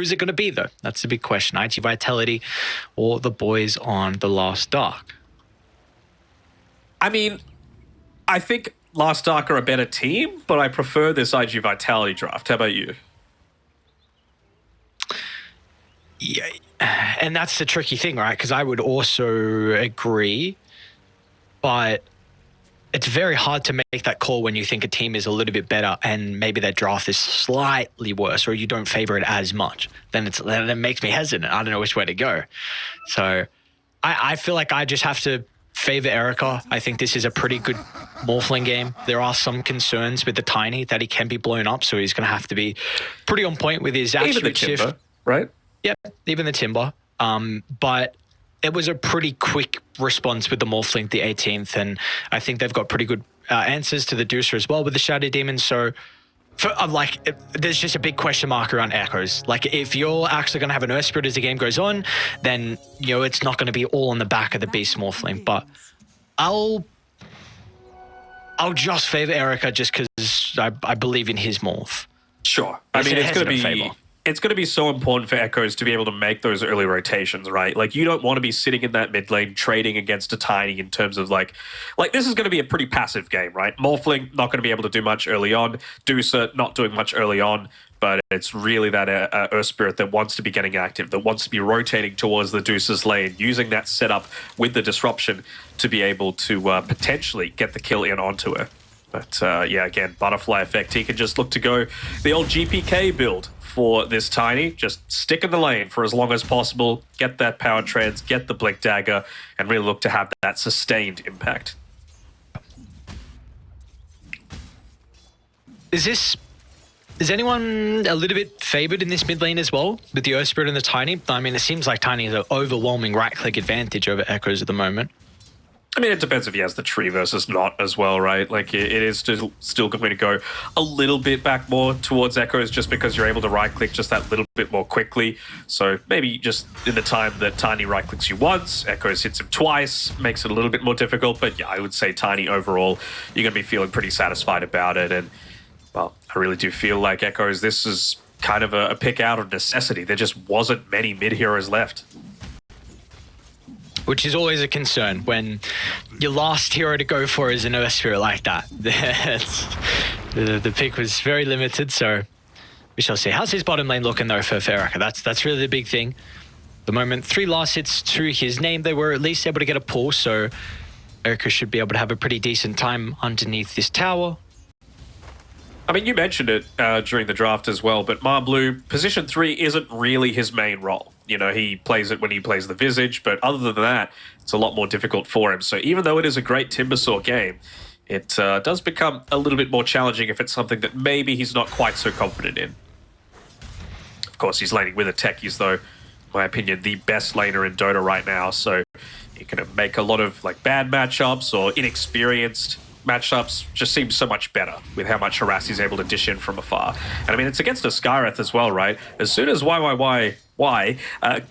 Who's it going to be, though? That's the big question. iG.Vitality or the boys on the Last Dark? I mean, I think Last Dark are a better team, but I prefer this iG.Vitality draft. How about you? Yeah, and that's the tricky thing, right? Because I would also agree, but it's very hard to make that call when you think a team is a little bit better and maybe their draft is slightly worse or you don't favor it as much. Then it makes me hesitant. I don't know which way to go. So I feel like I just have to favor Erica. I think this is a pretty good Morphling game. There are some concerns with the Tiny that he can be blown up, so he's going to have to be pretty on point with his accurate shift. Timber, right? Yeah, even the Timber. But it was a pretty quick response with the Morphling, the 18th, and I think they've got pretty good answers to the Deucer as well with the Shadow Demon. So, there's just a big question mark around Echoes. Like, if you're actually going to have an Earth Spirit as the game goes on, then, you know, it's not going to be all on the back of the Beast Morphling. But I'll just favor Erica just because I believe in his morph. Sure. I mean, it's going to be so important for Echoes to be able to make those early rotations, right? Like, you don't want to be sitting in that mid lane trading against a Tiny in terms of like this is going to be a pretty passive game, right? Morphling not going to be able to do much early on. Deucer not doing much early on, but it's really that Earth Spirit that wants to be getting active, that wants to be rotating towards the Deucer's lane, using that setup with the disruption to be able to potentially get the kill in onto her. But yeah, again, Butterfly Effect. He can just look to go the old GPK build for this Tiny. Just stick in the lane for as long as possible, get that power trans, get the Blink Dagger, and really look to have that sustained impact. Is anyone a little bit favored in this mid lane as well with the Earth Spirit and the Tiny? I mean, it seems like Tiny has an overwhelming right-click advantage over Echoes at the moment. I mean, it depends if he has the tree versus not as well, right? Like, it is still going to go a little bit back more towards Echoes just because you're able to right-click just that little bit more quickly. So maybe just in the time that Tiny right-clicks you once, Echoes hits him twice, makes it a little bit more difficult. But yeah, I would say Tiny overall, you're going to be feeling pretty satisfied about it. And, well, I really do feel like Echoes, this is kind of a pick out of necessity. There just wasn't many mid-heroes left. Which is always a concern when your last hero to go for is an Earth Spirit like that. The pick was very limited, so we shall see. How's his bottom lane looking, though, for Erica? That's really the big thing. The moment 3 last hits to his name, they were at least able to get a pull, so Erica should be able to have a pretty decent time underneath this tower. I mean, you mentioned it during the draft as well, but Marblue, position 3 isn't really his main role. You know, he plays it when he plays the Visage, but other than that, it's a lot more difficult for him. So even though it is a great Timbersaw game, it does become a little bit more challenging if it's something that maybe he's not quite so confident in. Of course, he's laning with a Techies, though, in my opinion, the best laner in Dota right now. So you're going to make a lot of like bad matchups or inexperienced matchups just seem so much better with how much harass he's able to dish in from afar. And I mean, it's against a Skyreth as well, right? As soon as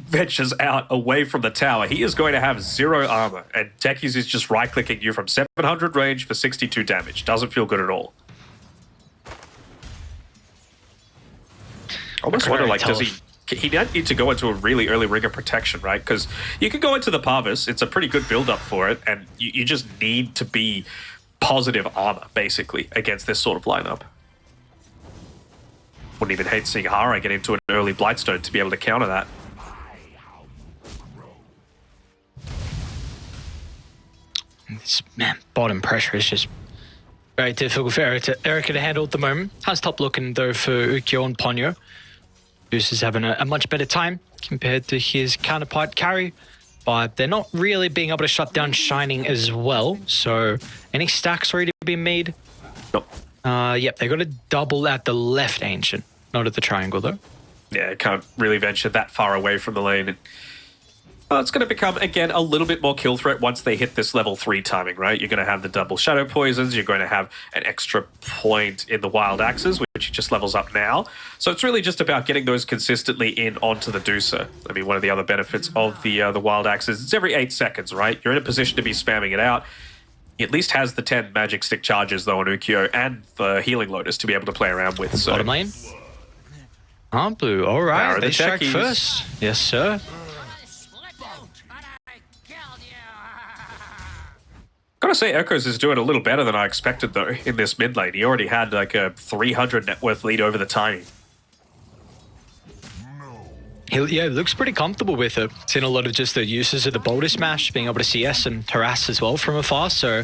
ventures out away from the tower, he is going to have 0 armor, and Techies is just right-clicking you from 700 range for 62 damage. Doesn't feel good at all. I almost wonder, like, does he don't need to go into a really early ring of protection, right? Because you can go into the Parvis, it's a pretty good build-up for it, and you just need to be positive armor, basically, against this sort of lineup. Wouldn't even hate seeing Hara get into an early Blightstone to be able to counter that. This, man, bottom pressure is just very difficult for Erica to handle at the moment. How's top looking, though, for Ukyo and Ponyo? Goose is having a much better time compared to his counterpart, Carry. But they're not really being able to shut down Shining as well. So, any stacks already been made? Nope. Yep, they got a double at the left Ancient, not at the triangle, though. Yeah, can't really venture that far away from the lane. It's going to become, again, a little bit more kill threat once they hit this level 3 timing, right? You're going to have the double Shadow Poisons. You're going to have an extra point in the Wild Axes, which just levels up now. So it's really just about getting those consistently in onto the Deucer. I mean, one of the other benefits of the Wild Axes, it's every 8 seconds, right? You're in a position to be spamming it out. He at least has the 10 Magic Stick charges, though, on Ukyo and the Healing Lotus to be able to play around with. So. Bottom lane. Blue. All right, they the strike techies. first. Yes, sir. Gotta say, Echoes is doing a little better than I expected, though, in this mid lane. He already had like a 300 net worth lead over the Tiny. Yeah, it looks pretty comfortable with it. Seen a lot of just the uses of the boulder smash, being able to CS and harass as well from afar. So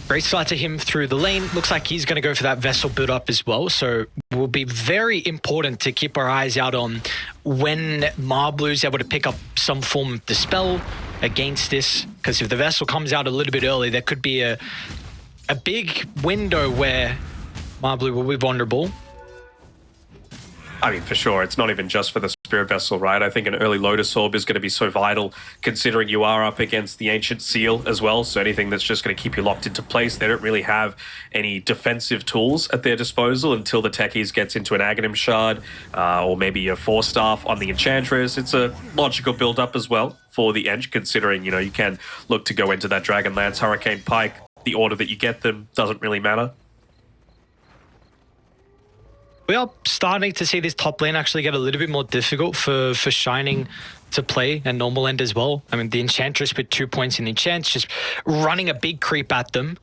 great start to him through the lane. Looks like he's going to go for that vessel build up as well. So it will be very important to keep our eyes out on when Marblu's able to pick up some form of dispel against this. Because if the vessel comes out a little bit early, there could be a big window where Marblu will be vulnerable. I mean, for sure, it's not even just for the Spirit Vessel, right? I think an early Lotus Orb is going to be so vital, considering you are up against the Ancient Seal as well. So anything that's just going to keep you locked into place, they don't really have any defensive tools at their disposal until the Techies gets into an Aghanim Shard or maybe a Force Staff on the Enchantress. It's a logical build-up as well for the Ench, considering, you know, you can look to go into that Dragonlance, Hurricane Pike. The order that you get them doesn't really matter. We are starting to see this top lane actually get a little bit more difficult for Shining to play and normal end as well. I mean, the Enchantress with 2 points in Enchants, just running a big creep at them.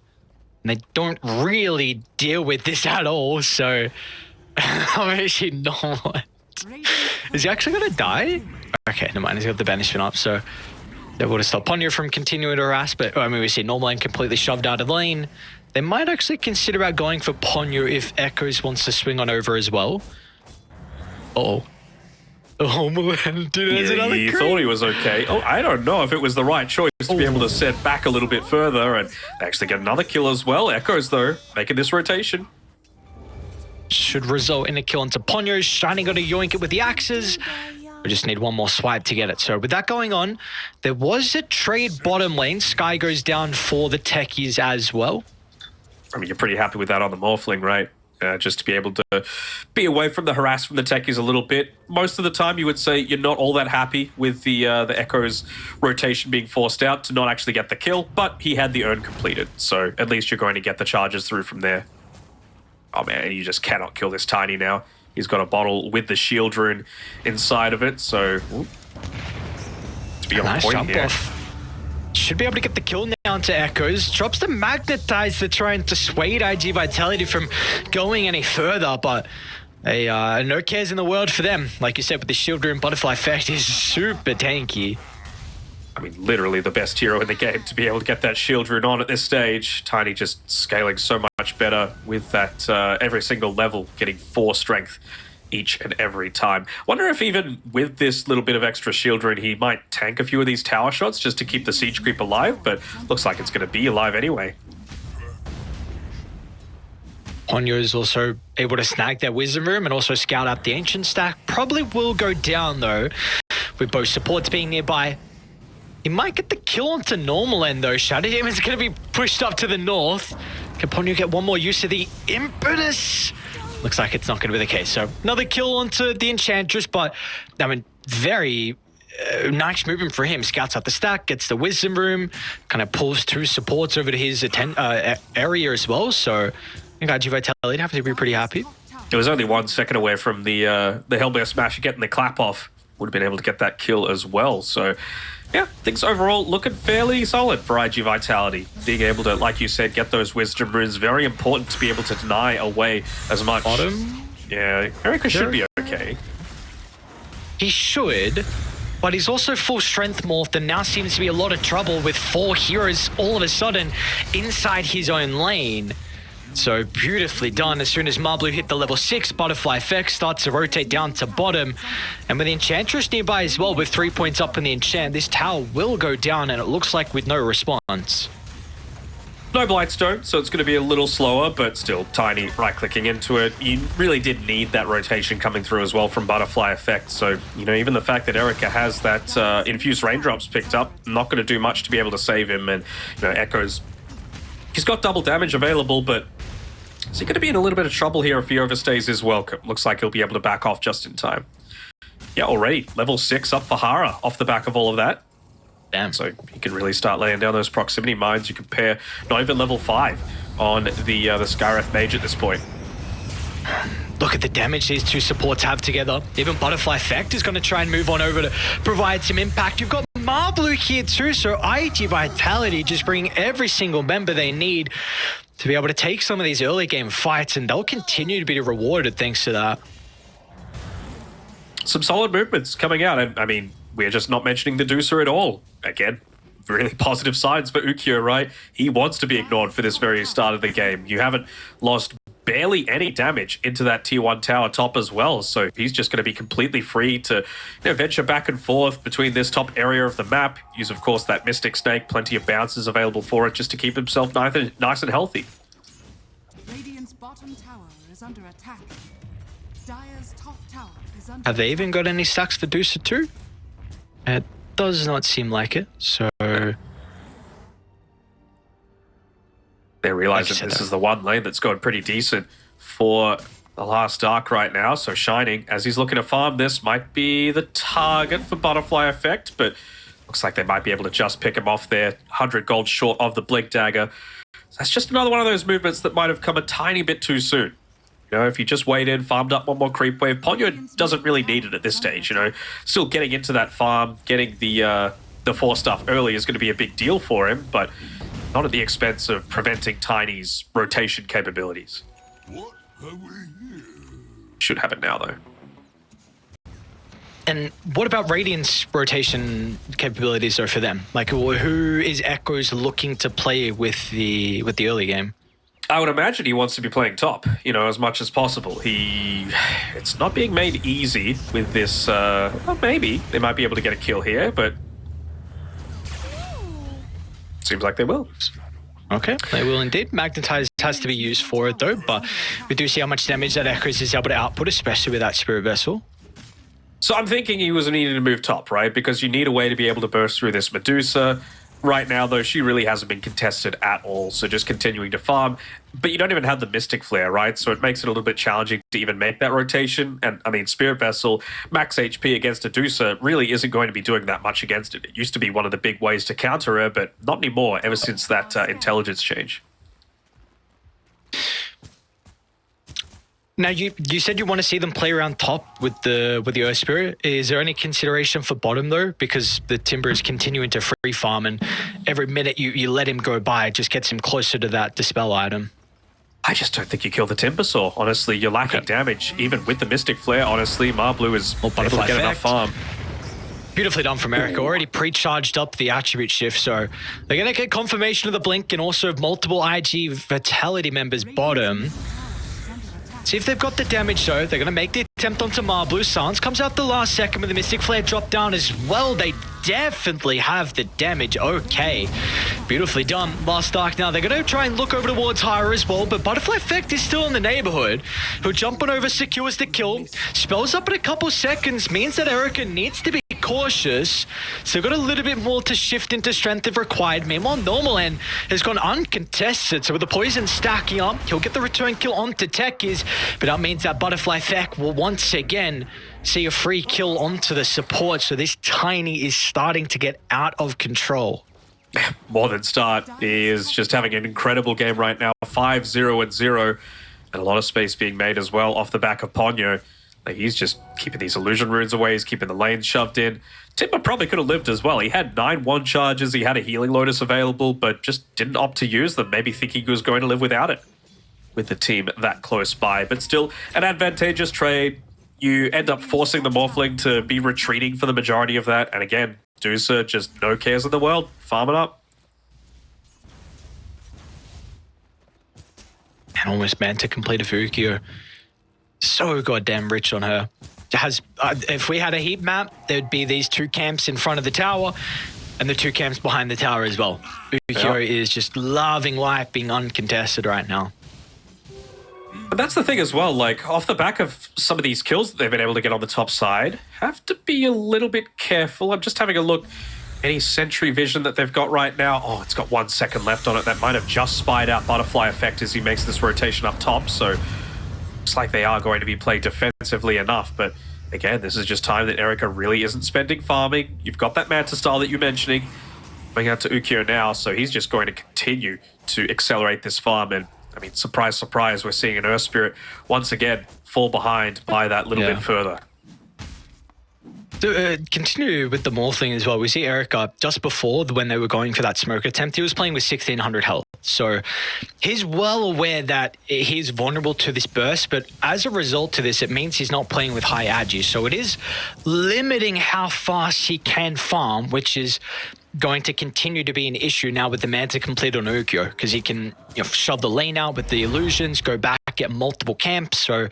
And they don't really deal with this at all, so I'm actually not. Is he actually going to die? Okay, never mind, he's got the banishment up, so they would have stopped Ponyo from continuing to harass, but I mean, we see normal lane completely shoved out of the lane. They might actually consider about going for Ponyo if Echoes wants to swing on over as well. Uh-oh. Oh, man. Dude, yeah, he thought he was okay. Oh, I don't know if it was the right choice to be able to set back a little bit further and actually get another kill as well. Echoes, though, making this rotation. Should result in a kill onto Ponyo. Shining got to yoink it with the axes. We just need one more swipe to get it. So with that going on, there was a trade bottom lane. Sky goes down for the Techies as well. I mean, you're pretty happy with that on the Morphling, right? Just to be able to be away from the harass from the Techies a little bit. Most of the time, you would say you're not all that happy with the Echoes rotation being forced out to not actually get the kill, but he had the urn completed, so at least you're going to get the charges through from there. Oh man, you just cannot kill this Tiny now. He's got a bottle with the shield rune inside of it, so to be on point here. Should be able to get the kill now to Echoes. Drops the Magnetize to try and dissuade iG.Vitality from going any further, but no cares in the world for them. Like you said, with the shield rune, Butterfly Effect is super tanky. I mean, literally the best hero in the game to be able to get that shield rune on at this stage. Tiny just scaling so much better with that every single level, getting 4 strength each and every time. Wonder if even with this little bit of extra shield rune, he might tank a few of these tower shots just to keep the siege creep alive, but looks like it's going to be alive anyway. Ponyo is also able to snag their Wisdom Room and also scout out the Ancient stack. Probably will go down though, with both supports being nearby. He might get the kill onto normal end though. Shadow Demon's going to be pushed up to the north. Can Ponyo get one more use of the Impetus? Looks like it's not going to be the case. So another kill onto the Enchantress, but I mean, very nice movement for him. Scouts out the stack, gets the Wisdom Room, kind of pulls 2 supports over to his area as well. So I think iG.Vitality have to be pretty happy. It was only 1 second away from the Hellbear Smash getting the clap off. Would have been able to get that kill as well. So yeah, things overall looking fairly solid for iG.Vitality. Being able to, like you said, get those Wisdom Runes, very important to be able to deny away as much. Bottom? Yeah, Erica should be okay. He should, but he's also full strength morphed and now seems to be a lot of trouble with 4 heroes all of a sudden inside his own lane. So beautifully done. As soon as Marblu hit the level 6, Butterfly Effect starts to rotate down to bottom. And with the Enchantress nearby as well, with 3 points up in the enchant, this tower will go down and it looks like with no response. No Blightstone, so it's going to be a little slower, but still Tiny right-clicking into it. You really did need that rotation coming through as well from Butterfly Effect. So, you know, even the fact that Erica has that Infused Raindrops picked up, not going to do much to be able to save him. And, you know, Echoes, he's got double damage available, but is he going to be in a little bit of trouble here if he overstays his welcome? Looks like he'll be able to back off just in time. Yeah, already level 6 up for Hara off the back of all of that. Damn. So you can really start laying down those proximity mines. You compare not even level 5 on the Skywrath Mage at this point. look at the damage these two supports have together. Even Butterfly Effect is going to try and move on over to provide some impact. You've got Marblue here too, so iG.Vitality just bringing every single member they need to be able to take some of these early game fights, and they'll continue to be rewarded thanks to that. Some solid movements coming out, and I mean, we're just not mentioning the Deucer at all. Again, really positive signs for Ukyo, right? He wants to be ignored for this very start of the game. You haven't lost barely any damage into that tier 1 tower top as well, so he's just going to be completely free to venture back and forth between this top area of the map. Use, of course, that Mystic Snake, plenty of bounces available for it just to keep himself nice and healthy. Radiant's bottom tower is under attack. Dire's top tower is under Have they even got any stacks for Deucer too? It does not seem like it, so... They're realizing this is the one lane that's going pretty decent for the last Dark right now. So Shining, as he's looking to farm this, might be the target for Butterfly Effect, but looks like they might be able to just pick him off there. 100 gold short of the Blink Dagger. So that's just another one of those movements that might have come a tiny bit too soon. You know, if you just waited, farmed up one more creep wave, Ponyo doesn't really need it at this stage, you know. Still getting into that farm, getting the 4 stuff early is going to be a big deal for him, but not at the expense of preventing Tiny's rotation capabilities. What have we here? Should have it now, though. And what about Radiant's rotation capabilities though for them? Like, who is Echoes looking to play with the early game? I would imagine he wants to be playing top, you know, as much as possible. It's not being made easy with this. Well, maybe they might be able to get a kill here, but seems like they will. Okay, they will indeed. Magnetize has to be used for it though, but we do see how much damage that Echoes is able to output, especially with that Spirit Vessel. So I'm thinking he was needing to move top, right? Because you need a way to be able to burst through this Medusa. Right now, though, she really hasn't been contested at all, so just continuing to farm. But you don't even have the Mystic Flare, right? So it makes it a little bit challenging to even make that rotation. And, I mean, Spirit Vessel, max HP against Medusa really isn't going to be doing that much against it. It used to be one of the big ways to counter her, but not anymore ever since that intelligence change. Now, you said you want to see them play around top with the Earth Spirit. Is there any consideration for bottom, though? Because the Timber is continuing to free farm, and every minute you let him go by, it just gets him closer to that Dispel item. I just don't think you kill the Timbersaw. Honestly, you're lacking damage. Even with the Mystic Flare, honestly, Marblue is able to get enough farm. Beautifully done from Erica. Already pre-charged up the attribute shift, so they're going to get confirmation of the blink and also multiple iG.Vitality members bottom. See if they've got the damage, though. They're going to make the attempt onto Marblue. Silence comes out the last second with the Mystic Flare drop down as well. They definitely have the damage. Okay. Beautifully done. Last Dark now. They're going to try and look over towards Hira as well, but Butterfly Effect is still in the neighborhood. He'll jump on over, secures the kill. Spells up in a couple seconds. Means that Erica needs to be cautious. So got a little bit more to shift into strength if required. Meanwhile, Normal End has gone uncontested. So with the poison stacking up, he'll get the return kill onto Techies. But that means that Butterfly Effect will once again see a free kill onto the support. So this Tiny is starting to get out of control. More than start. He is just having an incredible game right now. 5-0-0. And a lot of space being made as well off the back of Ponyo. Like, he's just keeping these illusion runes away. He's keeping the lanes shoved in. Timber probably could have lived as well. He had 9 1 charges. He had a healing lotus available, but just didn't opt to use them. Maybe thinking he was going to live without it with the team that close by. But still, an advantageous trade. You end up forcing the Morphling to be retreating for the majority of that. And again, Deucer, just no cares in the world. Farm it up. And almost meant to complete a Fukio. So goddamn rich on her. If we had a heat map, there'd be these 2 camps in front of the tower and the 2 camps behind the tower as well. Ukyo is just loving life, being uncontested right now. But that's the thing as well, like, off the back of some of these kills that they've been able to get on the top side, have to be a little bit careful. I'm just having a look. Any sentry vision that they've got right now, oh, it's got 1 second left on it. That might have just spied out Butterfly Effect as he makes this rotation up top, so looks like they are going to be played defensively enough. But again, this is just time that Erica really isn't spending farming. You've got that Manta style that you're mentioning. Going out to Ukyo now, so he's just going to continue to accelerate this farm. And I mean, surprise, surprise, we're seeing an Earth Spirit once again fall behind by that little bit further. To continue with the Morphling as well, we see Erica just before when they were going for that smoke attempt, he was playing with 1600 health. So he's well aware that he's vulnerable to this burst, but as a result to this, it means he's not playing with high agi. So it is limiting how fast he can farm, which is going to continue to be an issue now with the Manta complete on Ukyo, because he can shove the lane out with the illusions, go back, get multiple camps. So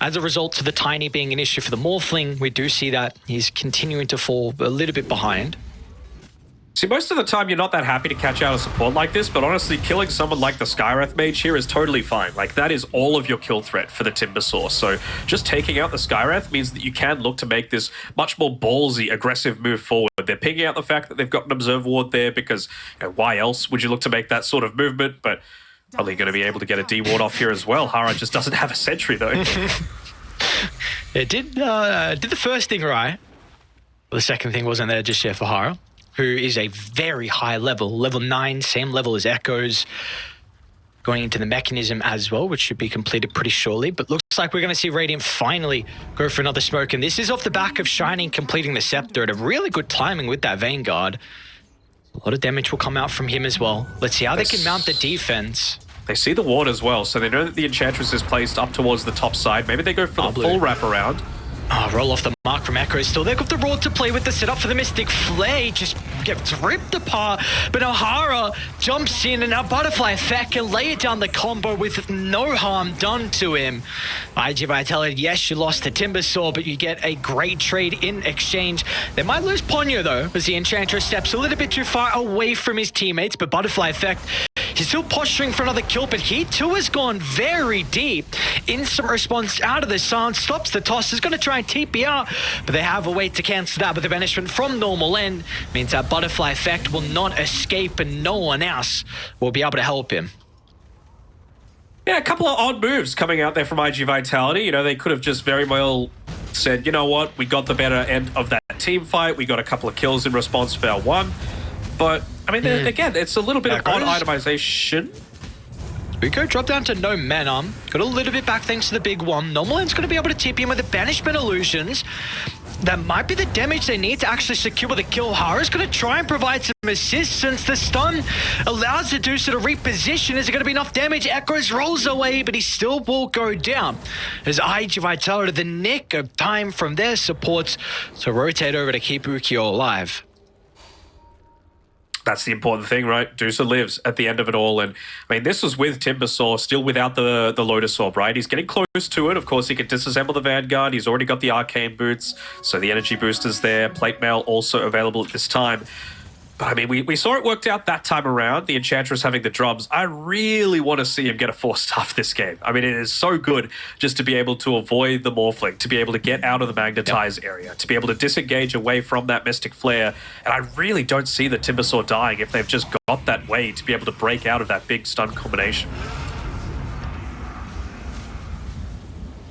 as a result to the Tiny being an issue for the Morphling, we do see that he's continuing to fall a little bit behind. See, most of the time you're not that happy to catch out a support like this, but honestly, killing someone like the Skywrath Mage here is totally fine. Like, that is all of your kill threat for the Timbersaw. So just taking out the Skywrath means that you can look to make this much more ballsy, aggressive move forward. They're picking out the fact that they've got an Observe Ward there because, why else would you look to make that sort of movement? But probably going to be able to get a D Ward off here as well. Hara just doesn't have a sentry, though. It did the first thing right. The second thing wasn't there just yet for Hara, who is a very high level, level 9, same level as Echoes, going into the mechanism as well, which should be completed pretty shortly. But looks like we're going to see Radiant finally go for another smoke, and this is off the back of Shining completing the Scepter at a really good timing with that Vanguard. A lot of damage will come out from him as well. Let's see how they can mount the defense. They see the ward as well, so they know that the Enchantress is placed up towards the top side. Maybe they go for the full wraparound. Oh, roll off the mark from Echo. Still there, got the Rod to play with the setup for the Mystic Flay. Just gets ripped apart. But now Hara jumps in, and now Butterfly Effect can lay it down the combo with no harm done to him. iG.Vitality, yes, you lost the Timbersaw, but you get a great trade in exchange. They might lose Ponyo, though, as the Enchantress steps a little bit too far away from his teammates. But Butterfly Effect, he's still posturing for another kill, but he too has gone very deep. Instant response out of the sun, stops the toss, is going to try and TP out, but they have a way to cancel that with the banishment from normal end. Means that Butterfly Effect will not escape and no one else will be able to help him. Yeah, a couple of odd moves coming out there from iG.Vitality. They could have just very well said, you know what, we got the better end of that team fight. We got a couple of kills in response for our one. But, I mean, again, it's a little bit of odd itemization. Ukyo dropped down to no mana. Got a little bit back thanks to the big one. Normal End's going to be able to TP him with the Banishment Illusions. That might be the damage they need to actually secure the kill. Hara's going to try and provide some assist since the stun allows Medusa to reposition. Is it going to be enough damage? Echoes rolls away, but he still will go down. As iG.Vitality, the nick of time from their supports to rotate over to keep Ukyo alive. That's the important thing, right? Dusa lives at the end of it all. And I mean, this was with Timbersaw, still without the Lotus Orb, right? He's getting close to it. Of course, he can disassemble the Vanguard. He's already got the Arcane Boots, so the energy booster's there. Plate Mail also available at this time. But I mean, we saw it worked out that time around, the Enchantress having the drums. I really want to see him get a 4-star for this game. I mean, it is so good just to be able to avoid the Morphling, to be able to get out of the Magnetize area, to be able to disengage away from that Mystic Flare. And I really don't see the Timbersaw dying if they've just got that way to be able to break out of that big stun combination.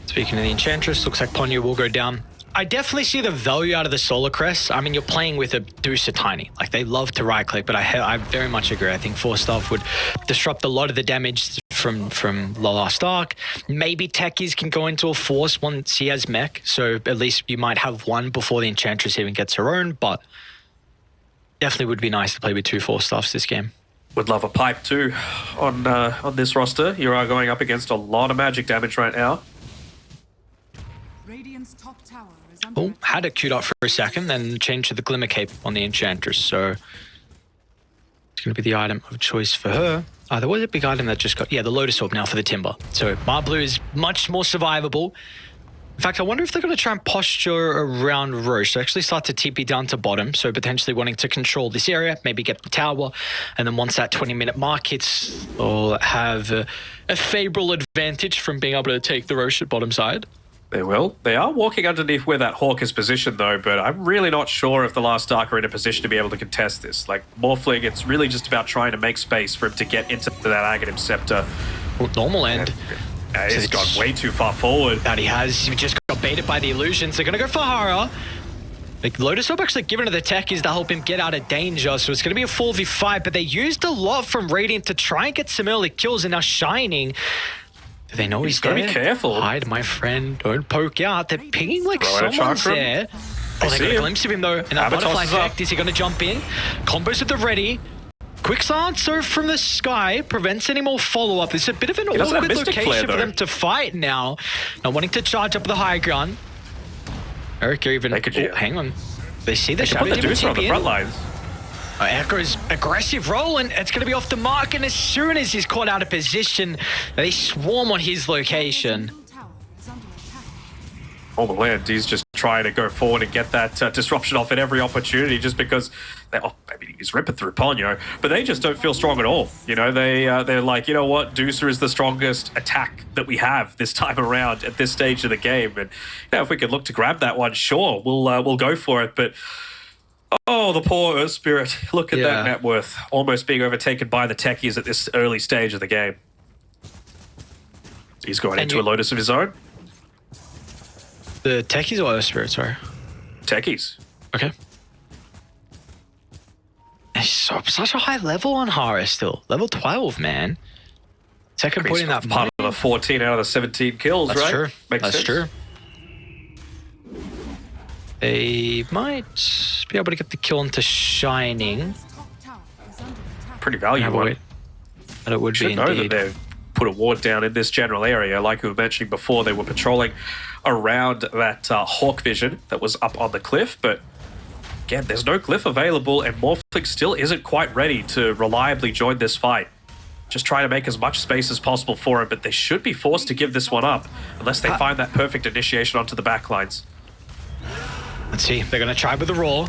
Speaking of the Enchantress, looks like Ponyo will go down. I definitely see the value out of the Solar Crest. I mean, you're playing with a Dusa Tiny. Like, they love to right-click, but I very much agree. I think 4-star would disrupt a lot of the damage from the last arc. Maybe Techies can go into a Force once he has mech, so at least you might have one before the Enchantress even gets her own, but definitely would be nice to play with 2 4-stars this game. Would love a pipe too on this roster. You are going up against a lot of magic damage right now. Radiant's top tower is under Oh, attack. had it queued up for a second, then changed to the Glimmer Cape on the Enchantress, so it's going to be the item of choice for her. There was a big item that just got, the Lotus Orb now for the Timber. So Blue is much more survivable. In fact, I wonder if they're going to try and posture around Roche. They actually start to TP down to bottom, so potentially wanting to control this area, maybe get the tower, and then once that 20-minute mark hits, they'll have a favorable advantage from being able to take the Roche at bottom side. They will. They are walking underneath where that Hawk is positioned, though, but I'm really not sure if the Last Dark are in a position to be able to contest this. Like, Morphling, it's really just about trying to make space for him to get into that Aghanim Scepter. Well, normal end. He's gone way too far forward. That he has. He just got baited by the illusions. They're going to go for Hara. Like, Lotus Orb actually given to the techies to help him get out of danger, so it's going to be a 4v5, but they used a lot from Radiant to try and get some early kills, and now Shining. Do they know he's there? Gotta be careful. Hide, my friend. Don't poke out. They're pinging like Throw out a someone's chakra. there. Oh, they got a glimpse of him, though. And that butterfly effect, is he going to jump in? Combos at the ready. Quick answer from the sky prevents any more follow-up. This is a bit of an awkward location for them to fight now. Not wanting to charge up the high ground. Eric, you're even... hang on. They see the shadow. Put the Deucer on the front lines. Echo's aggressive roll, and it's going to be off the mark. And as soon as he's caught out of position, they swarm on his location. Oh, the land. He's just trying to go forward and get that disruption off at every opportunity just because he's ripping through Ponyo, but they just don't feel strong at all. You know, they're like, you know what, Deucer is the strongest attack that we have this time around at this stage of the game. And you know, if we could look to grab that one, sure, we'll go for it. But oh, the poor Earth Spirit. Look at that net worth almost being overtaken by the techies at this early stage of the game. He's going into a Lotus of his own. The techies or Earth Spirits, sorry? Techies. Okay. He's such a high level on Hara still. Level 12, man. Second point in that part of the 14 out of the 17 kills, That's right? True. Makes That's sense. true. They might be able to get the kill into Shining. Pretty valuable. But it would be know that they've put a ward down in this general area. Like we were mentioning before, they were patrolling around that Hawk Vision that was up on the cliff, but again, there's no glyph available, and Morphling still isn't quite ready to reliably join this fight. Just trying to make as much space as possible for him, but they should be forced to give this one up unless they find that perfect initiation onto the backlines. Let's see, they're going to try with the roll.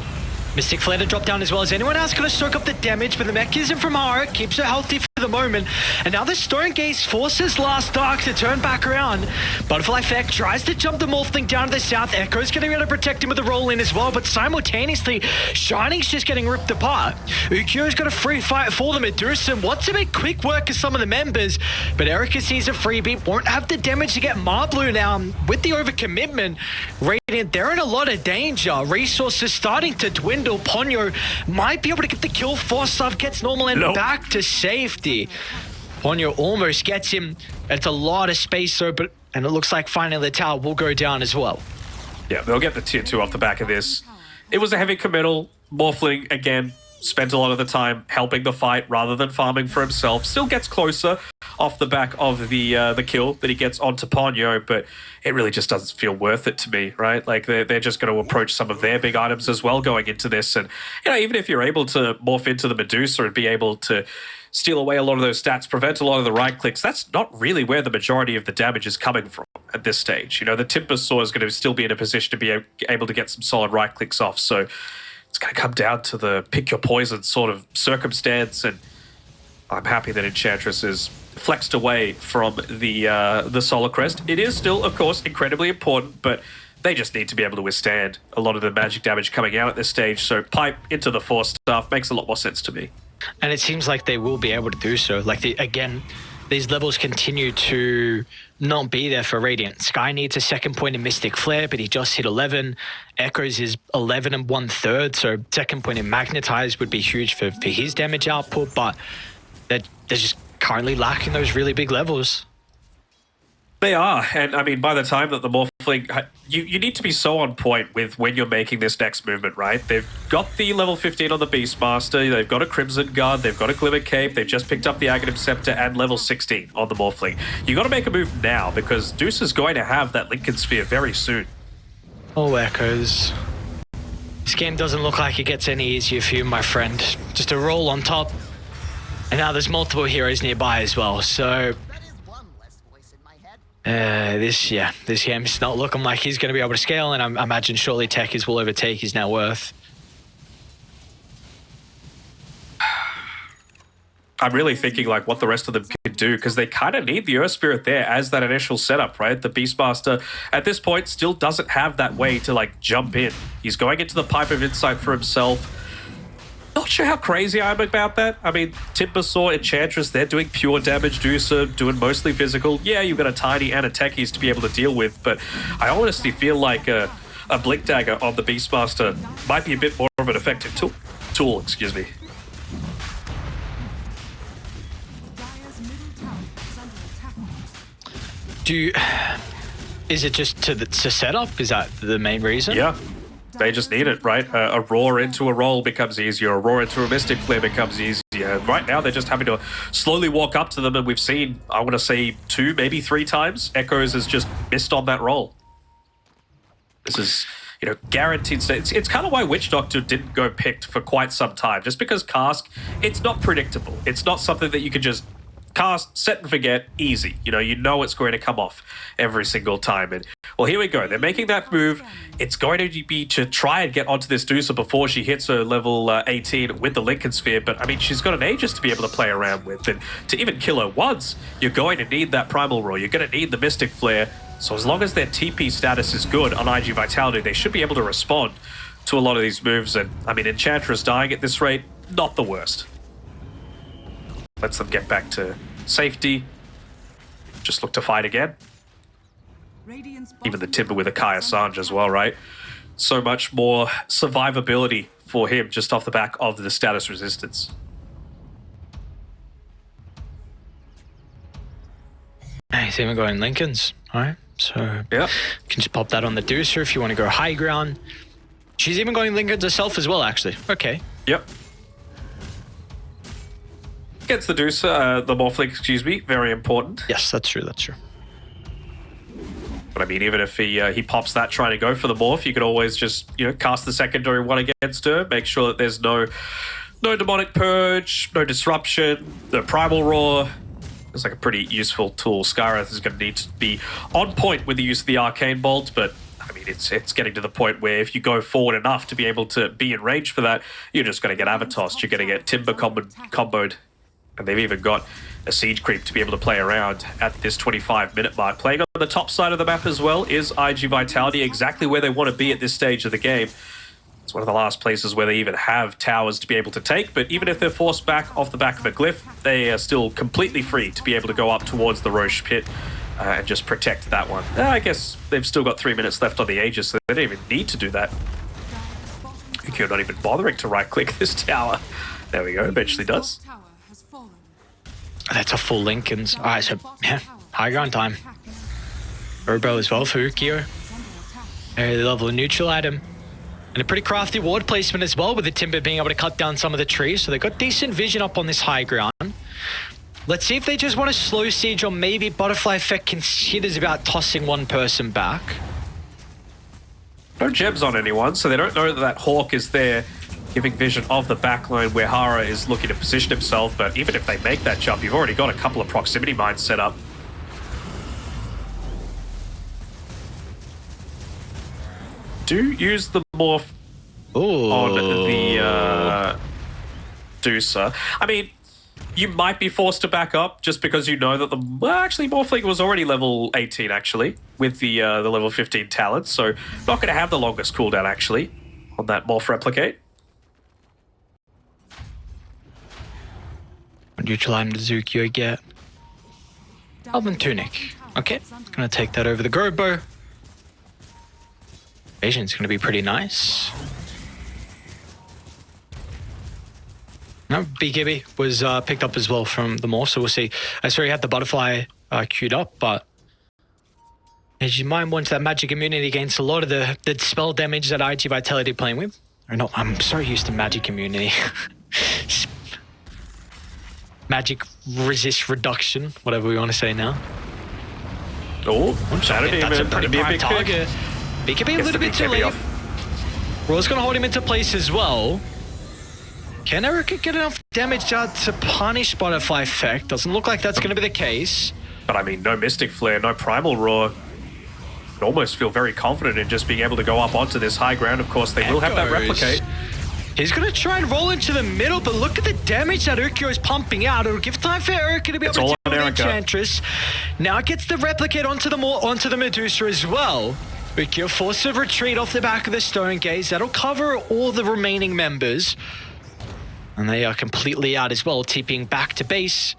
Mystic Flare to drop down as well as anyone else going to soak up the damage, but the mech isn't from Hara, keeps her healthy for the moment. And now the Stone Gaze forces Last Dark to turn back around. Butterfly Effect tries to jump the Morphling down to the south. Echo's going to be able to protect him with the roll in as well, but simultaneously, Shining's just getting ripped apart. Ukyo's got a free fight for the Medusa, wants to make quick work of some of the members, but Erica sees a freebie, won't have the damage to get Marblu now. With the overcommitment, Radiant, they're in a lot of danger. Resources starting to dwindle. Ponyo might be able to get the kill. Forsyth gets normal and back to safety. Ponyo almost gets him. It's a lot of space though, and it looks like finally the tower will go down as well. Yeah, they'll get the tier 2 off the back of this. It was a heavy committal. Morphling, again, spent a lot of the time helping the fight rather than farming for himself. Still gets closer off the back of the kill that he gets onto Ponyo, but it really just doesn't feel worth it to me, right? Like they're just going to approach some of their big items as well going into this. And you know, even if you're able to morph into the Medusa and be able to steal away a lot of those stats, prevent a lot of the right clicks, that's not really where the majority of the damage is coming from at this stage. You know, the Timber Saw is going to still be in a position to be able to get some solid right clicks off. So it's going to come down to the pick your poison sort of circumstance, and I'm happy that Enchantress is flexed away from the Solar Crest. It is still, of course, incredibly important, but they just need to be able to withstand a lot of the magic damage coming out at this stage. So pipe into the Force stuff makes a lot more sense to me. And it seems like they will be able to do so. Like, again, these levels continue to not be there for Radiant. Sky needs a second point in Mystic Flare, but he just hit 11. Echoes is 11 1/3, so second point in Magnetize would be huge for his damage output, but they're just currently lacking those really big levels. They are, and I mean, by the time that the Morphling, you need to be so on point with when you're making this next movement, right? They've got the level 15 on the Beastmaster, they've got a Crimson Guard, they've got a Glimmer Cape, they've just picked up the Aghanim Scepter and level 16 on the Morphling. You got to make a move now because Deuce is going to have that Lincoln Sphere very soon. Oh, Echoes. This game doesn't look like it gets any easier for you, my friend. Just a roll on top. And now there's multiple heroes nearby as well, so this game's not looking like he's going to be able to scale, and I imagine shortly Techies will overtake his net worth. I'm really thinking like what the rest of them can do, because they kind of need the Earth Spirit there as that initial setup, right? The Beastmaster at this point still doesn't have that way to like jump in. He's going into the Pipe of Insight for himself. Not sure how crazy I am about that. I mean, Timber Saw, Enchantress, they're doing pure damage. Deucer doing mostly physical. Yeah, you've got a Tiny and a Techies to be able to deal with, but I honestly feel like a a Blink Dagger on the Beastmaster might be a bit more of an effective tool, excuse me. Dire's middle tower is under attack. Is it just to set up? Is that the main reason? Yeah. They just need it, right? A roar into a roll becomes easier. A roar into a Mystic Flare becomes easier. Right now, they're just having to slowly walk up to them, and we've seen, I want to say, 2, maybe 3 times, Echoes has just missed on that roll. This is, you know, guaranteed. It's kind of why Witch Doctor didn't go picked for quite some time, just because Cask, it's not predictable. It's not something that you can just cast, set and forget, easy. You know it's going to come off every single time. And well, here we go. They're making that move. It's going to be to try and get onto this Deucer before she hits her level 18 with the Lincoln Sphere. But I mean, she's got an Aegis to be able to play around with. And to even kill her once, you're going to need that Primal Roar. You're going to need the Mystic Flare. So as long as their TP status is good on iG.Vitality, they should be able to respond to a lot of these moves. And I mean, Enchantress dying at this rate, not the worst. Lets them get back to safety. Just look to fight again. Even the Timber with a Kai Assange as well, right? So much more survivability for him just off the back of the status resistance. He's even going Lincolns, alright? So yeah, you can just pop that on the Deucer if you want to go high ground. She's even going Lincolns herself as well, actually. Okay. Yep. Gets the Deucer, the Morphling, excuse me, very important. Yes, that's true, that's true. But I mean, even if he pops that trying to go for the Morph, you could always just, you know, cast the secondary one against her, make sure that there's no Demonic Purge, no Disruption, the Primal Roar. It's like a pretty useful tool. Skywrath is going to need to be on point with the use of the Arcane Bolt, but I mean, it's getting to the point where if you go forward enough to be able to be in range for that, you're just going to get Avatossed, you're going to get Timber comboed. And they've even got a Siege Creep to be able to play around at this 25-minute mark. Playing on the top side of the map as well is iG.Vitality, exactly where they want to be at this stage of the game. It's one of the last places where they even have towers to be able to take, but even if they're forced back off the back of a glyph, they are still completely free to be able to go up towards the Roche pit and just protect that one. I guess they've still got 3 minutes left on the Aegis, so they don't even need to do that. You're not even bothering to right-click this tower. There we go, eventually does. That's a full Lincolns. Alright, so yeah, high ground time. Urbo as well for Ukio. Very level neutral item. And a pretty crafty ward placement as well, with the Timber being able to cut down some of the trees. So they've got decent vision up on this high ground. Let's see if they just want to slow siege, or maybe Butterfly Effect considers about tossing one person back. No gems on anyone, so they don't know that that Hawk is there, giving vision of the backline where Hara is looking to position himself. But even if they make that jump, you've already got a couple of proximity mines set up. Do use the Morph on the Deucer. I mean, you might be forced to back up just because you know that the... Well, actually, Morphling was already level 18, actually, with the level 15 talents. So not going to have the longest cooldown, actually, on that Morph Replicate. Neutral item does Ukio get? Elven Tunic. Okay, gonna take that over the Grobo. Vision's gonna be pretty nice. No, BKB was picked up as well from the Morph, so we'll see. I saw he had the Butterfly queued up, but as you might want that magic immunity against a lot of the spell damage that iG.Vitality playing with. Or no, I'm so used to magic immunity. Magic resist reduction, whatever we want to say now. Oh, Saturday, that's a pretty be a big target. BKB a little bit too late. Roar's going to hold him into place as well. Can Erica get enough damage out to punish Butterfly Effect? Doesn't look like that's going to be the case. But I mean, no Mystic Flare, no Primal Roar. I'd almost feel very confident in just being able to go up onto this high ground. Of course, they will have that replicate. He's going to try and roll into the middle, but look at the damage that Ukio is pumping out. It'll give time for Erica to be able to deal with Enchantress. Now it gets the replicate onto the Medusa as well. Ukio forced to retreat off the back of the Stone Gaze. That'll cover all the remaining members. And they are completely out as well, TPing back to base.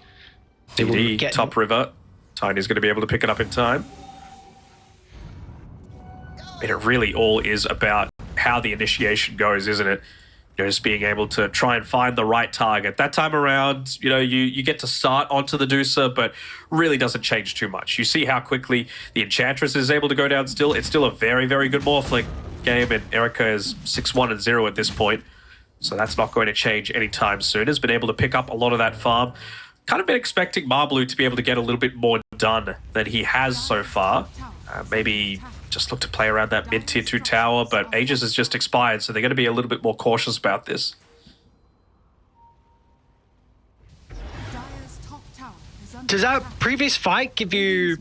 DD, top river. Tiny's going to be able to pick it up in time. I mean, it really all is about how the initiation goes, isn't it? You know, just being able to try and find the right target. That time around, you know, you get to start onto the Deucer, but really doesn't change too much. You see how quickly the Enchantress is able to go down still. It's still a very, very good Morphling game, and Erica is 6-1-0 at this point. So that's not going to change anytime soon. Has been able to pick up a lot of that farm. Kind of been expecting Marbleu to be able to get a little bit more done than he has so far. Maybe just look to play around that mid-tier 2 tower, but Aegis has just expired, so they're going to be a little bit more cautious about this. Does that previous fight give you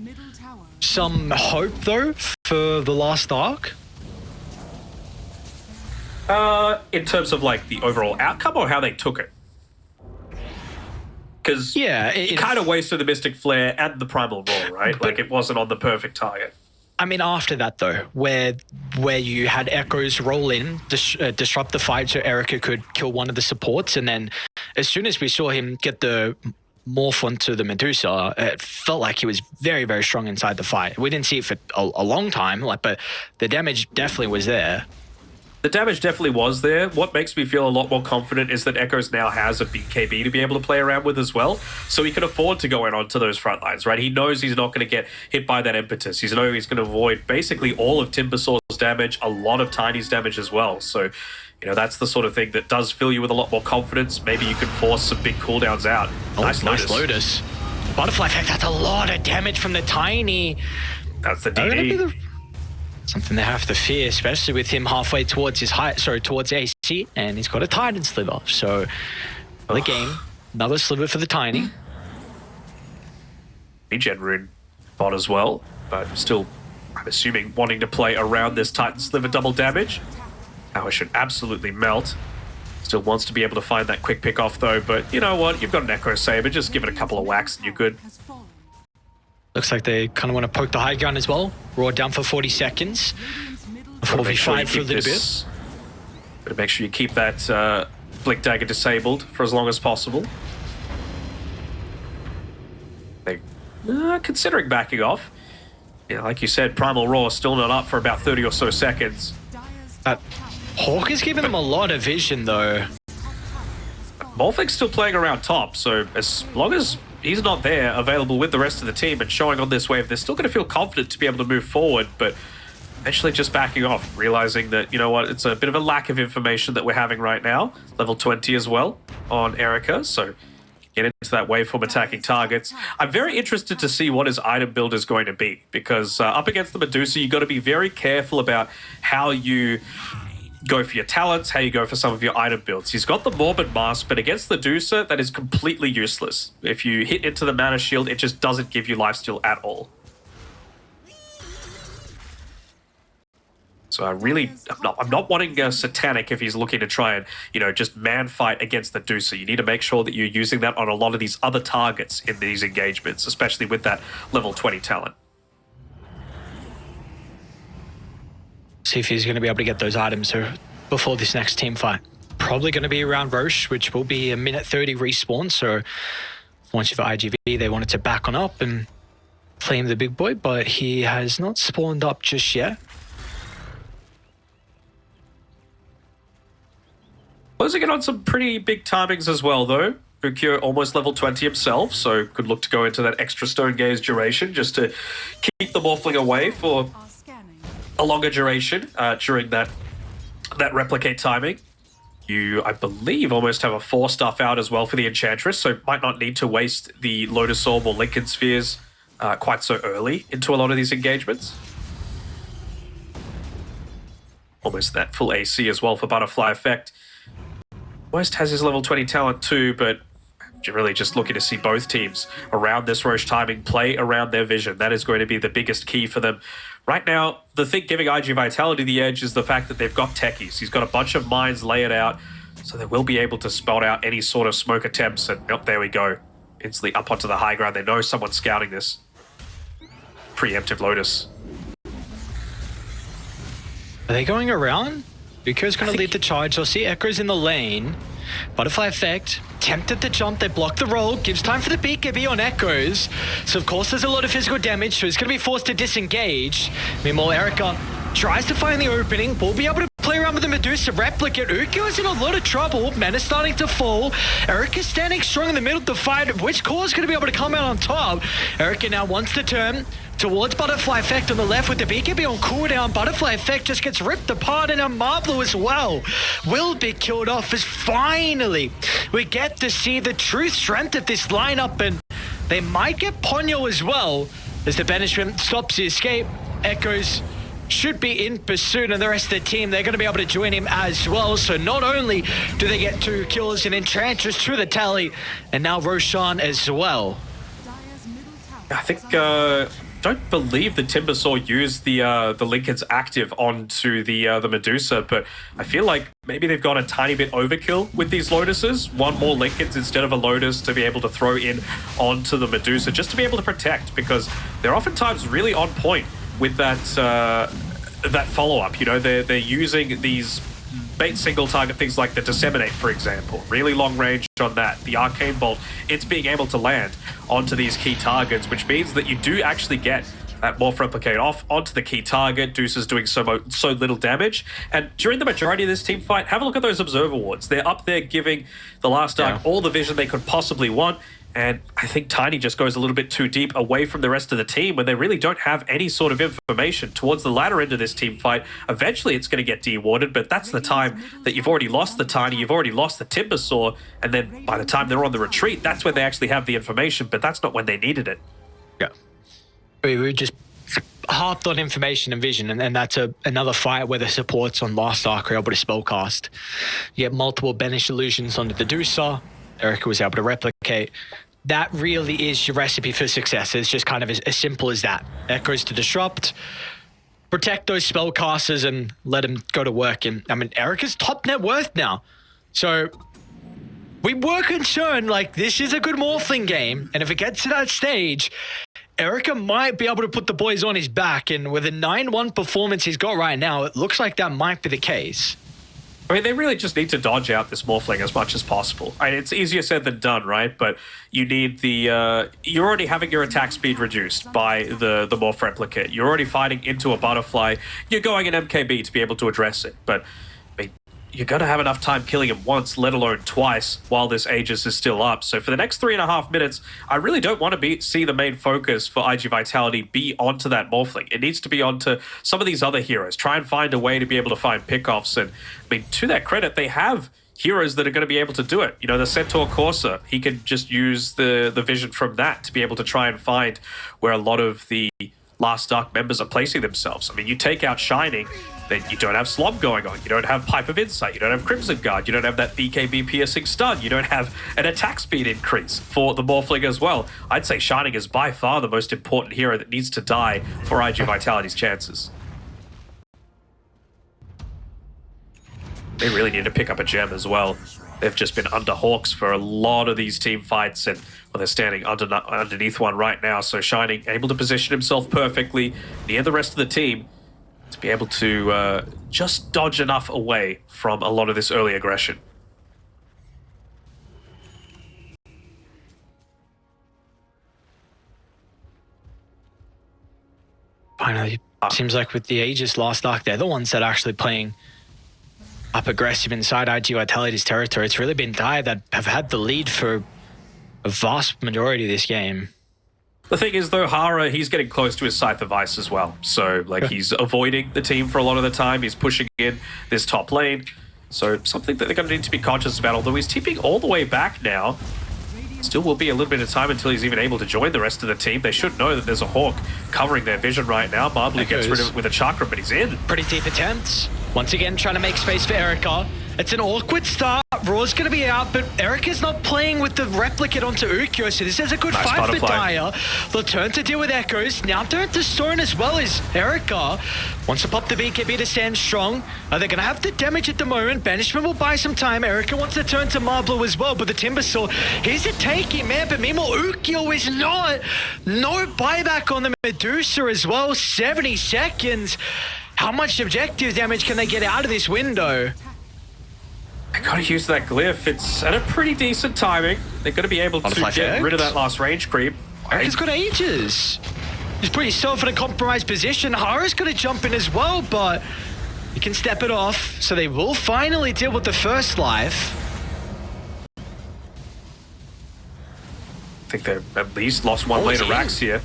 some hope, though, for the last arc? In terms of, like, the overall outcome or how they took it? Because it kind of wasted the Mystic Flare and the Primal Roar, right? Like, it wasn't on the perfect target. I mean, after that, though, where you had Echoes roll in, disrupt the fight so Erica could kill one of the supports, and then as soon as we saw him get the morph onto the Medusa, it felt like he was very, very strong inside the fight. We didn't see it for a long time, but the damage definitely was there. The damage definitely was there. What makes me feel a lot more confident is that Echoes now has a BKB to be able to play around with as well, so he can afford to go in onto those front lines, right? He knows he's not going to get hit by that impetus. He knows he's going to avoid basically all of Timbersaur's damage, a lot of Tiny's damage as well. So, you know, that's the sort of thing that does fill you with a lot more confidence. Maybe you can force some big cooldowns out. Oh, nice Lotus. Butterfly effect, that's a lot of damage from the Tiny. That's the DD. Something they have to fear, especially with him halfway towards his towards AC, and he's got a Titan sliver. So, the game, another sliver for the Tiny. Regen rune bot as well, but still, I'm assuming, wanting to play around this Titan sliver double damage. Now it should absolutely melt. Still wants to be able to find that quick pick off though, but you know what? You've got an Echo Saber, just give it a couple of whacks and you're good. Looks like they kind of want to poke the high ground as well. Roar down for 40 seconds. 4v5 for a little bit. Better make sure you keep that Blink Dagger disabled for as long as possible. They considering backing off. Yeah, like you said, Primal Roar still not up for about 30 or so seconds. Hawk is giving them a lot of vision though. Morphic's still playing around top, so as long as he's not there, available with the rest of the team and showing on this wave, they're still going to feel confident to be able to move forward, but eventually just backing off, realizing that, you know what, it's a bit of a lack of information that we're having right now. Level 20 as well on Erica, so get into that waveform attacking targets. I'm very interested to see what his item build is going to be, because up against the Medusa, you've got to be very careful about how you go for your talents, how you go for some of your item builds. He's got the Morbid Mask, but against the Medusa, that is completely useless. If you hit into the Mana Shield, it just doesn't give you lifesteal at all. So I'm not wanting a Satanic if he's looking to try and, you know, just man fight against the Medusa. You need to make sure that you're using that on a lot of these other targets in these engagements, especially with that level 20 talent. See if he's going to be able to get those items before this next team fight. Probably going to be around Roche, which will be a minute 30 respawn. So once you've iG.V, they wanted to back on up and flame the big boy, but he has not spawned up just yet. Closing in on some pretty big timings as well, though. Ukyo almost level 20 himself, so could look to go into that extra Stone Gaze duration just to keep the Morphling away for a longer duration during that replicate timing. You, I believe, almost have a 4-stuff out as well for the Enchantress, so might not need to waste the Lotus Orb or Lincoln Spheres quite so early into a lot of these engagements. Almost that full AC as well for Butterfly Effect. West has his level 20 talent too, but you're really just looking to see both teams around this Roche timing play around their vision. That is going to be the biggest key for them. Right now, the thing giving iG.Vitality the edge is the fact that they've got techies. He's got a bunch of mines laid out, so they will be able to spot out any sort of smoke attempts, and there we go. Instantly up onto the high ground. They know someone's scouting this. Preemptive Lotus. Are they going around? Ukyo's going to lead the charge. They'll see Echoes in the lane. Butterfly Effect, tempted to jump, they block the roll, gives time for the BKB on Echoes. So of course there's a lot of physical damage, so he's going to be forced to disengage. Meanwhile, Erica tries to find the opening. We'll be able to play around with the Medusa replicate. Ukyo is in a lot of trouble. Men are starting to fall. Erica standing strong in the middle of the fight. Which core is going to be able to come out on top? Erica now wants to turn towards Butterfly Effect on the left with the BKB on cooldown. Butterfly Effect just gets ripped apart, and Marble as well will be killed off as finally we get to see the true strength of this lineup, and they might get Ponyo as well as the banishment stops the escape. Echoes should be in pursuit, and the rest of the team, they're going to be able to join him as well. So not only do they get 2 kills and Enchantress to the tally, and now Roshan as well. I think don't believe the Timbersaw used the Lincoln's active onto the Medusa, but I feel like maybe they've gone a tiny bit overkill with these Lotuses. One more Lincolns instead of a Lotus to be able to throw in onto the Medusa, just to be able to protect, because they're oftentimes really on point with that that follow-up. You know, they're using these bait single target things like the Disseminate, for example. Really long range on that. The Arcane Bolt, it's being able to land onto these key targets, which means that you do actually get that Morph Replicate off onto the key target. Deuce is doing so little damage. And during the majority of this team fight, have a look at those Observer Wards. They're up there giving the Last Dark all the vision they could possibly want. And I think Tiny just goes a little bit too deep away from the rest of the team when they really don't have any sort of information. Towards the latter end of this team fight, eventually it's going to get dewarded, but that's the time that you've already lost the Tiny, you've already lost the Timbersaw, and then by the time they're on the retreat, that's when they actually have the information, but that's not when they needed it. Yeah. We just harped on information and vision, and that's another fight where the supports on Last Ark are able to spellcast. You get multiple Banish illusions onto the Medusa. Erica was able to replicate. That really is your recipe for success. It's just kind of as simple as that. Echoes to disrupt, protect those spellcasters, and let them go to work. And I mean, Erica's top net worth now. So we were concerned, like, this is a good Morphling game, and if it gets to that stage, Erica might be able to put the boys on his back, and with a 9-1 performance he's got right now, it looks like that might be the case. I mean, they really just need to dodge out this Morphling as much as possible. I mean, it's easier said than done, right? But you need the... you're already having your attack speed reduced by the Morph Replicate. You're already fighting into a Butterfly. You're going an MKB to be able to address it. But I mean, you're going to have enough time killing him once, let alone twice, while this Aegis is still up. So for the next 3.5 minutes, I really don't want to see the main focus for iG.Vitality be onto that Morphling. It needs to be onto some of these other heroes. Try and find a way to be able to find pickoffs. And I mean, to their credit, they have heroes that are going to be able to do it. You know, the Centaur Corsair, he can just use the vision from that to be able to try and find where a lot of the Last Dark members are placing themselves. I mean, you take out Shining, then you don't have Slob going on, you don't have Pipe of Insight, you don't have Crimson Guard, you don't have that BKB piercing stun, you don't have an attack speed increase for the Morphling as well. I'd say Shining is by far the most important hero that needs to die for iG.Vitality's chances. They really need to pick up a gem as well. They've just been under Hawks for a lot of these team fights, and well, they're standing underneath one right now. So Shining able to position himself perfectly near the rest of the team to be able to just dodge enough away from a lot of this early aggression. Finally, seems like with the Aegis Last Ark, they're the ones that are actually playing up aggressive inside iG.Vitality's territory. It's really been Dire that have had the lead for a vast majority of this game. The thing is, though, Hara, he's getting close to his Scythe of Ice as well. So, like, he's avoiding the team for a lot of the time. He's pushing in this top lane. So, something that they're going to need to be conscious about. Although he's tipping all the way back now, still will be a little bit of time until he's even able to join the rest of the team. They should know that there's a Hawk covering their vision right now. Marbly gets rid of it with a Chakra, but he's in. Pretty deep attempts. Once again, trying to make space for Erica. It's an awkward start. Raw's going to be out, but Erica's not playing with the replicate onto Ukyo, so this is a good fight Butterfly for Dire. They'll turn to deal with Echoes. Now turn to Storm as well as Erica wants to pop the BKB to stand strong. They're going to have the damage at the moment. Banishment will buy some time. Erica wants to turn to Marble as well, but the Timbersaw, he's a taking man, but meanwhile Ukyo is not. No buyback on the Medusa as well. 70 seconds. How much objective damage can they get out of this window? I gotta use that glyph. It's at a pretty decent timing. They're gonna be able to get rid of that last range creep. Erica's got Aegis. He's put himself in a compromised position. Hara's going to jump in as well, but he can step it off. So they will finally deal with the first life. I think they've at least lost one lane of racks here.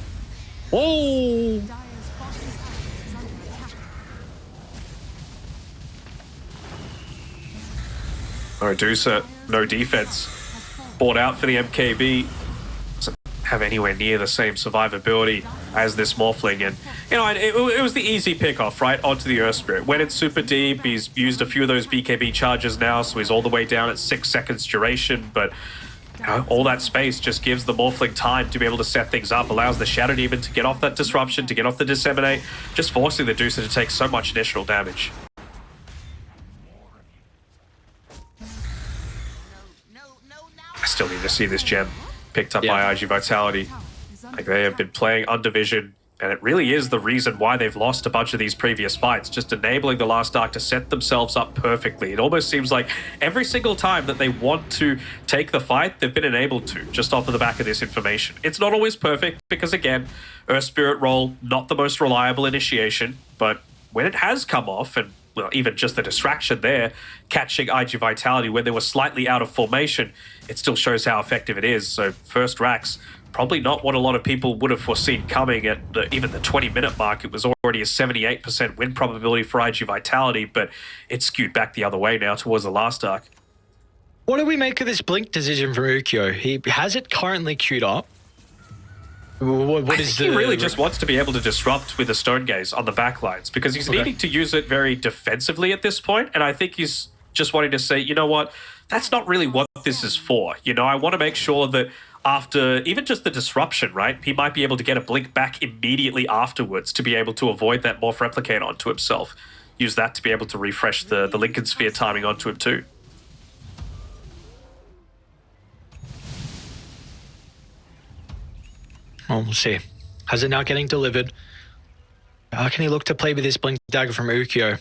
Oh! Dire's bottom tower is under attack. Medusa, no defense. Bought out for the MKB. Doesn't have anywhere near the same survivability as this Morphling. And, you know, it was the easy pick-off, right, onto the Earth Spirit. Went in super deep. He's used a few of those BKB charges now, so he's all the way down at 6 seconds duration. But, you know, all that space just gives the Morphling time to be able to set things up, allows the Shadow Demon to get off that disruption, to get off the Disseminate, just forcing the Medusa to take so much additional damage. I still need to see this gem picked up by iG.Vitality. Like, they have been playing Undivision, and it really is the reason why they've lost a bunch of these previous fights, just enabling the Last Ark to set themselves up perfectly. It almost seems like every single time that they want to take the fight, they've been enabled to, just off of the back of this information. It's not always perfect, because again, Earth Spirit roll, not the most reliable initiation, but when it has come off, and well, even just the distraction there, catching iG.Vitality when they were slightly out of formation, it still shows how effective it is. So first racks, probably not what a lot of people would have foreseen coming at even the 20-minute mark. It was already a 78% win probability for iG.Vitality, but it skewed back the other way now towards the Last Ark. What do we make of this blink decision from Ukyo? He has it currently queued up. What is he really just wants to be able to disrupt with the Stone Gaze on the backlines, because he's needing to use it very defensively at this point, and I think he's just wanting to say, you know what, that's not really what this is for. You know, I want to make sure that after even just the disruption, right, he might be able to get a blink back immediately afterwards to be able to avoid that Morph Replicate onto himself. Use that to be able to refresh the Lincoln Sphere timing onto him too. Well, we'll see. How's it now getting delivered? How can he look to play with this Blink Dagger from Ukyo?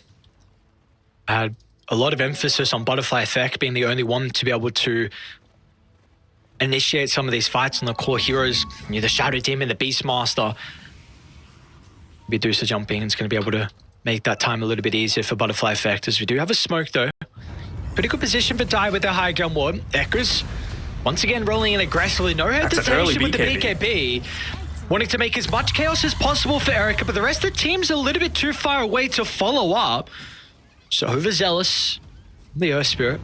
Had a lot of emphasis on Butterfly Effect being the only one to be able to initiate some of these fights on the core heroes. The Shadow Demon, the Beastmaster. Medusa jumping is going to be able to make that time a little bit easier for Butterfly Effect, as we do have a smoke though. Pretty good position for Die with their high ground ward. Echoes once again rolling in aggressively, no hesitation with the BKB. Wanting to make as much chaos as possible for Erica, but the rest of the team's a little bit too far away to follow up. So overzealous, the Earth Spirit.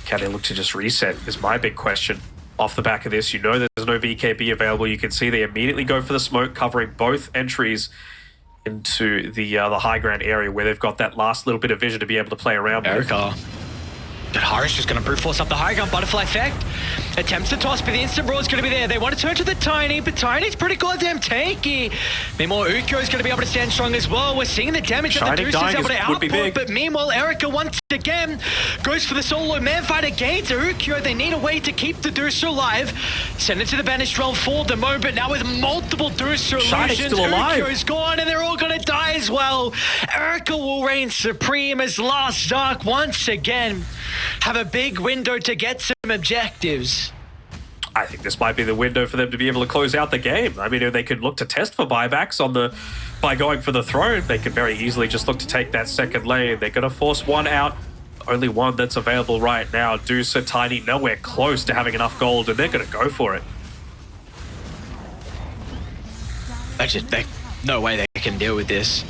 Can they look to just reset is my big question. Off the back of this, you know there's no BKB available. You can see they immediately go for the smoke, covering both entries into the high ground area where they've got that last little bit of vision to be able to play around with. Erica. Harish just going to brute force up the high ground. Butterfly Effect attempts to toss, but the instant brawl is going to be there. They want to turn to the Tiny, but Tiny's pretty goddamn tanky. Meanwhile, Ukyo is going to be able to stand strong as well. We're seeing the damage that the Deuce is able to output, but meanwhile, Erica once again goes for the solo man fight against Ukyo. They need a way to keep the Deuce alive. Send it to the Banished Realm for the moment. Now with multiple Deuce illusions, Ukyo's gone, and they're all going to die as well. Erica will reign supreme as Last Ark once again have a big window to get some objectives. I think this might be the window for them to be able to close out the game. I mean, they could look to test for buybacks by going for the throne. They could very easily just look to take that second lane. They're going to force one out. Only one that's available right now. Deuce and Tiny nowhere close to having enough gold, and they're going to go for it. No way they can deal with this.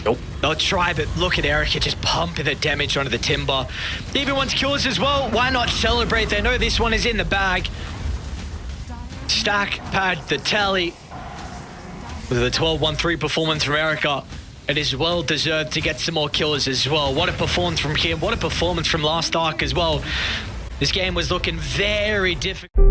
Nope. They'll try, but look at Erica just pumping the damage onto the Timber. Even wants kills as well. Why not celebrate? They know this one is in the bag. Stack, pad, the tally. With a 12-1-3 performance from Erica, it is well deserved to get some more kills as well. What a performance from him. What a performance from Last Ark as well. This game was looking very difficult.